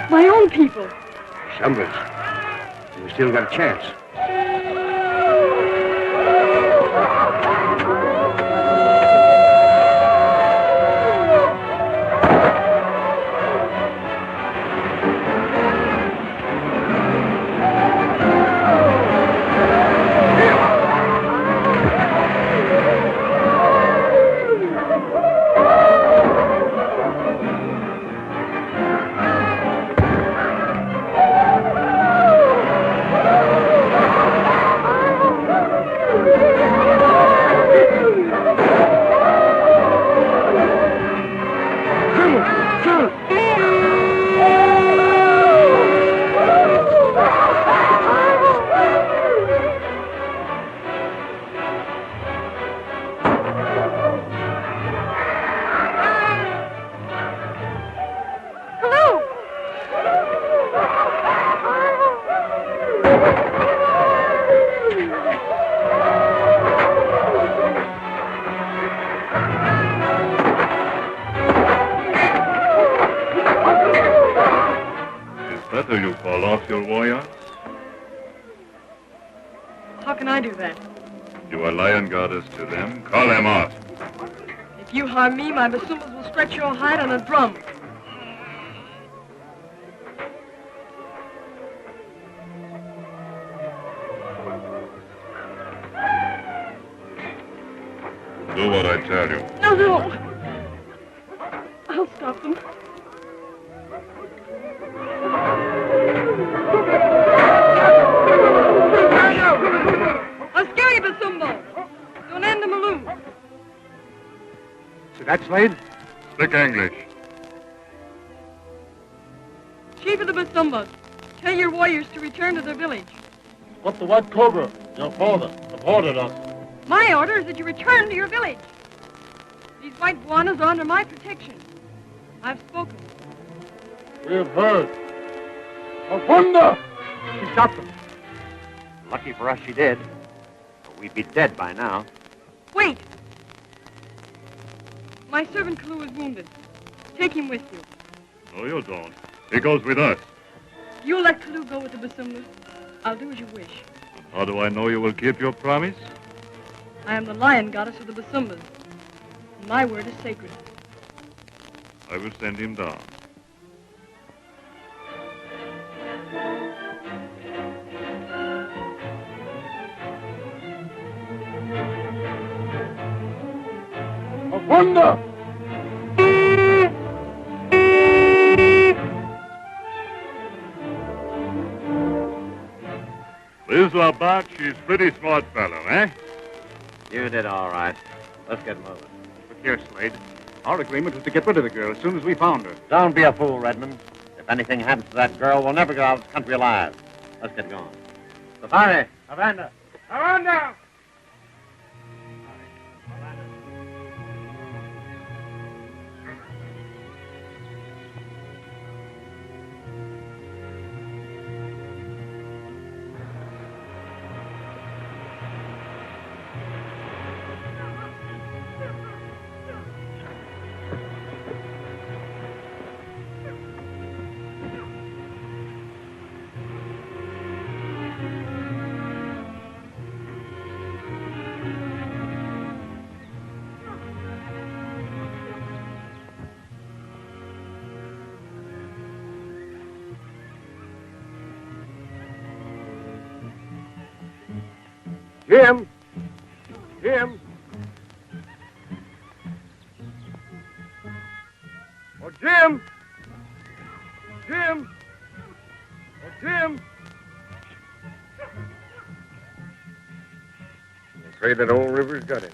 My own people. Shumblers. We still got a chance. Better you call off your warriors. How can I do that? You are lion goddess to them. Call them off. If you harm me, my basumbas will stretch your hide on a drum. Do what I tell you. No. I'll stop them. A scary basumbo. Don't end the Maloo. So that's Slade? Speak English. Chief of the Basumbas, tell your warriors to return to their village. But the White Cobra, your father, have ordered us. My order is that you return to your village. These white guanas are under my protection. I've spoken. We have heard. Afunda! She shot them. Lucky for us she did. Or we'd be dead by now. Wait! My servant Kalu is wounded. Take him with you. No, you don't. He goes with us. You'll let Kalu go with the Basumbas. I'll do as you wish. How do I know you will keep your promise? I am the lion goddess of the Basumbas. My word is sacred. I will send him down. Afunda! Liz Labat, she's pretty smart fellow, eh? You did all right. Let's get moving. But here, Slade. Our agreement was to get rid of the girl as soon as we found her. Don't be a fool, Redmond. If anything happens to that girl, we'll never get out of this country alive. Let's get going. Safari, Havana. Havana! Jim! Jim! Oh, Jim! Jim! Oh, Jim! I'm afraid that old river's got him.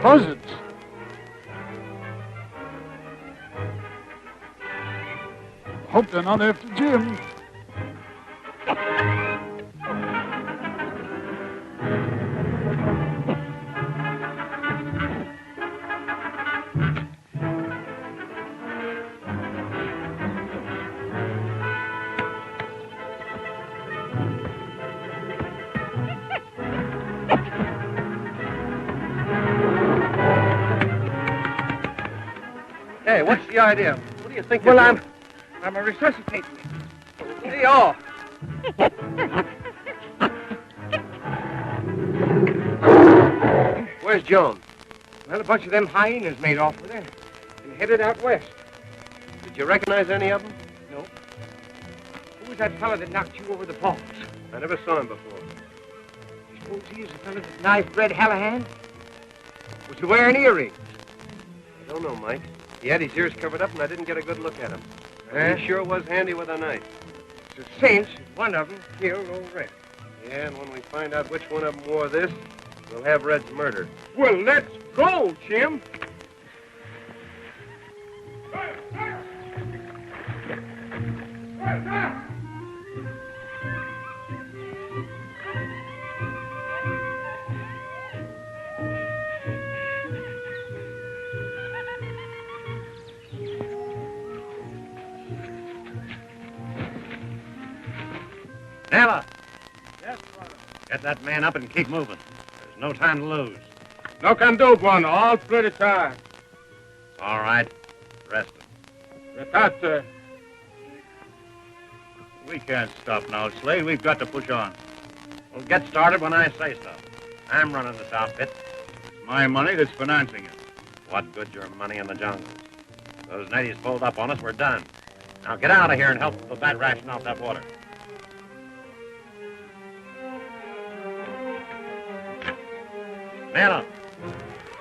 Buzzards. Hope they're not after Jim. Hey, what's the idea? What do you think Well, you're doing? I'm resuscitating you. Hey, oh! Where's Joan? Well, a bunch of them hyenas made off with her and headed out west. Did you recognize any of them? No. Who was that fella that knocked you over the falls? I never saw him before. You suppose he is the fella that knifed Red Hallahan? Was he wearing earrings? I don't know, Mike. He had his ears covered up, and I didn't get a good look at him. Eh? He sure was handy with a knife. It's a cinch that one of them killed old Red. Yeah, and when we find out which one of them wore this, we'll have Red's murder. Well, let's go, Jim. Nella, Yes, brother. get that man up and keep moving. There's no time to lose. No can do, Juan. All plenty time. All right. Rest him. Retate. We can't stop now, Slade. We've got to push on. We'll get started when I say so. I'm running this outfit. It's my money that's financing it. What good's your money in the jungle? Those natives pulled up on us, we're done. Now get out of here and help the bat ration off that water. Man up.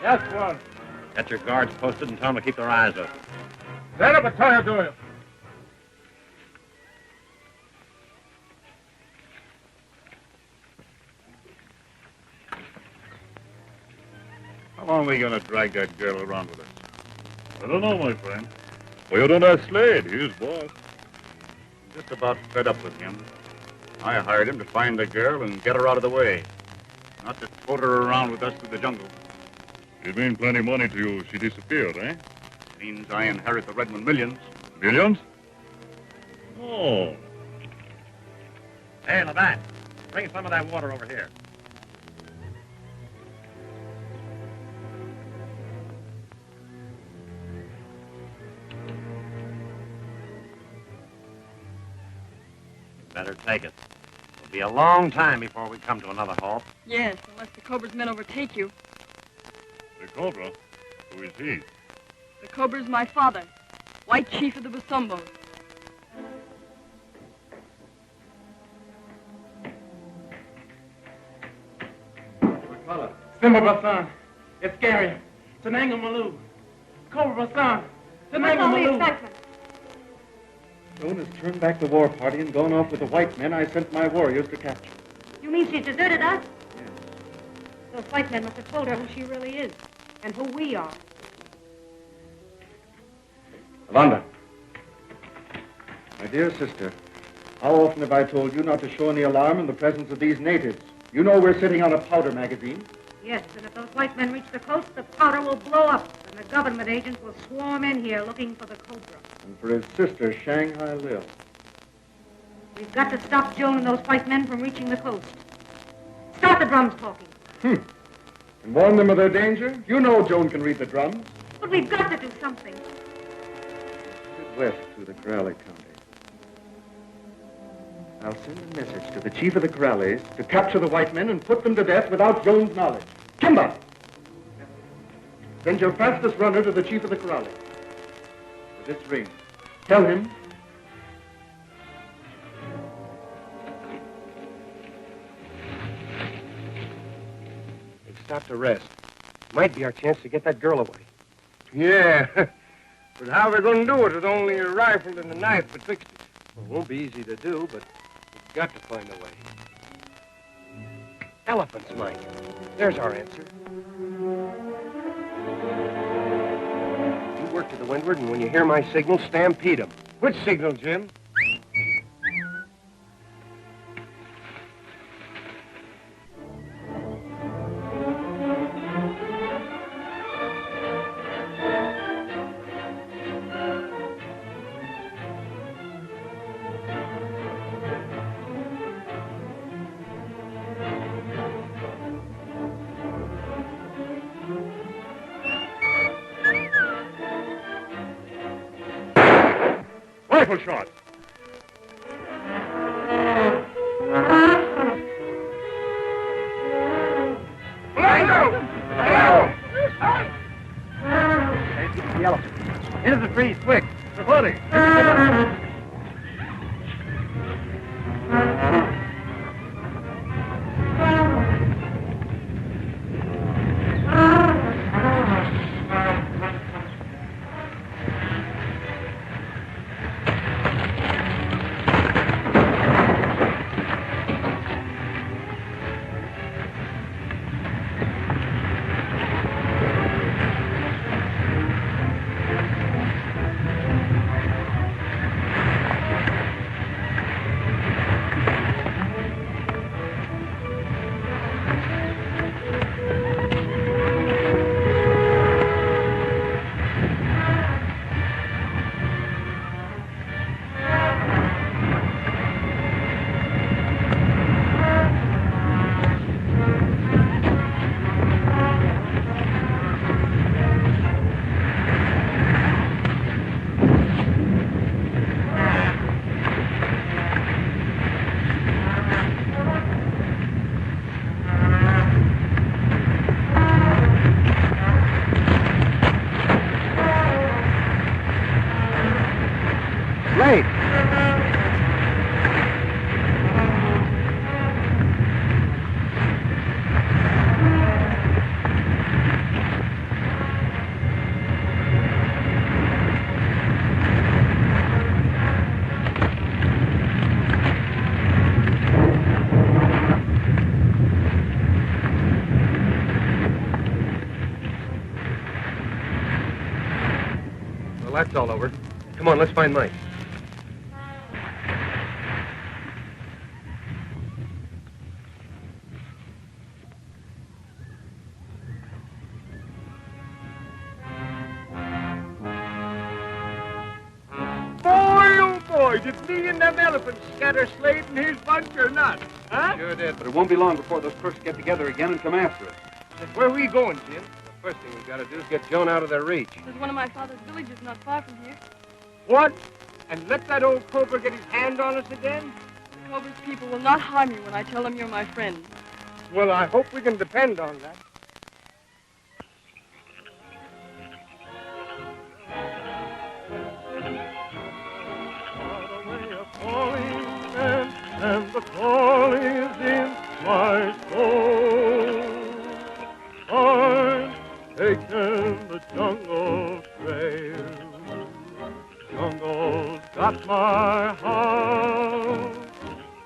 Yes, Juan. Get your guards posted and tell them to keep their eyes open. Set up a tire doyle. How long are we going to drag that girl around with us? I don't know, my friend. Well, you don't have Slade. He's boss. I'm just about fed up with him. I hired him to find the girl and get her out of the way. Not to tote her around with us through the jungle. It means plenty money to you. She disappeared, eh? Means I inherit the Redmond millions. Millions? Oh. Hey, Labatt, bring some of that water over here. Better take it. It'll be a long time before we come to another halt. Yes, unless the Cobra's men overtake you. The Cobra? Who is he? The Cobra's my father, White Chief of the Busumbos. Simba Basan. It's scary. It's an Maloo. Cobra Basan. It's an Maloo. Joan has turned back the war party and gone off with the white men I sent my warriors to capture. You mean she deserted us? Yes. Those white men must have told her who she really is and who we are. Avanda. My dear sister, how often have I told you not to show any alarm in the presence of these natives? You know we're sitting on a powder magazine. Yes, and if those white men reach the coast, the powder will blow up, and the government agents will swarm in here looking for the Cobra. And for his sister, Shanghai Lil. We've got to stop Joan and those white men from reaching the coast. Start the drums talking. And warn them of their danger? You know Joan can read the drums. But we've got to do something. West through the Corrales County. I'll send a message to the chief of the Corrales to capture the white men and put them to death without Joan's knowledge. Kimba! Send your fastest runner to the chief of the Corrales. With this ring. Tell him. We've stopped to rest. Might be our chance to get that girl away. Yeah. But how we're going to do it with only a rifle and a knife betwixt us? Well, it won't be easy to do, but we've got to find a way. Elephants, Mike. There's our answer. You work to the windward, and when you hear my signal, stampede them. Which signal, Jim? Rifle shot. The elephant. Into the trees, quick. The body. that's all over. Come on, let's find Mike. Boy, did me and them elephants scatter Slade and his bunch or not? Huh? Sure did, but it won't be long before those crooks get together again and come after us. Where are we going, Jim? The first thing we've got to do is get Joan out of their reach. There's one of my father's villages not far from here. What? And let that old cobra get his hand on us again? The Cobra's people will not harm you when I tell them you're my friend. Well, I hope we can depend on that. And the call is in my soul. I've taken the jungle trail. Jungle's got my heart.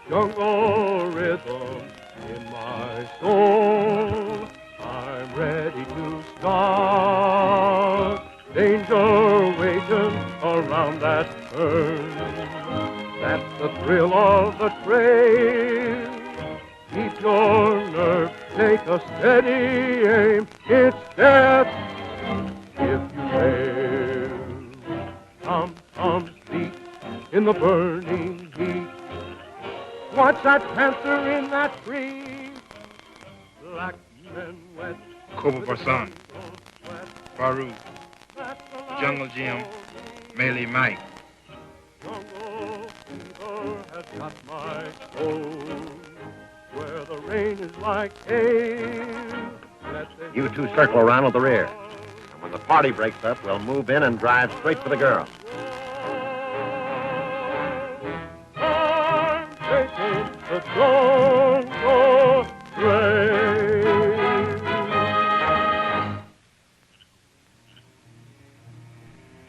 Jungle rhythm in my soul. I'm ready to start. Danger waiting around that turn. That's the thrill of the trail. Keep your nerve, take a steady aim. It's death if you fail. Tom-toms beat in the burning heat. Watch that panther in that tree. Black men wet. Cobra Person, Farouk, Jungle Jim, Melee Mike. Jungle fever has got my soul, where the rain is like hail. You two circle around with the rear. And when the party breaks up, we'll move in and drive straight for the girl. I'm taking the jungle trail.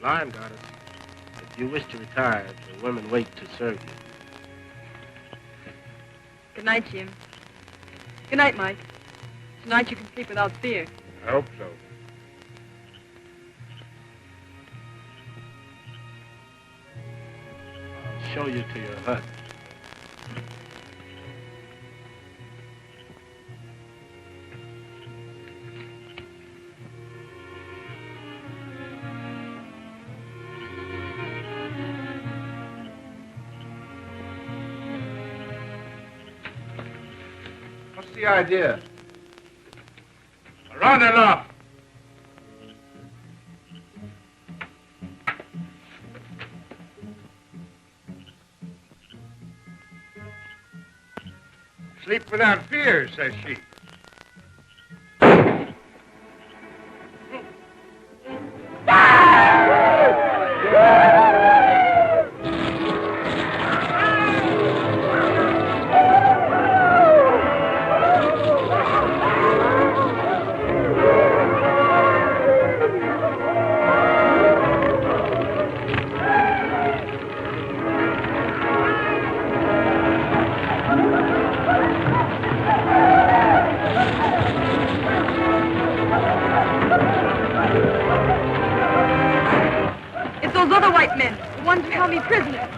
Lion got it. If you wish to retire, the women wait to serve you. Good night, Jim. Good night, Mike. Tonight you can sleep without fear. I hope so. I'll show you to your hut. What's the idea? Round and off. Sleep without fear, says she.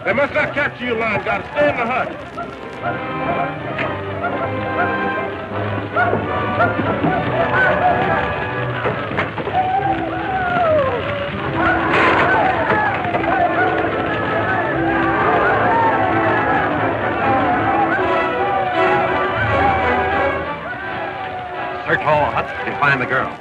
They must not capture you, Lion. Gotta stay in the hut. Search all huts till you find the girl.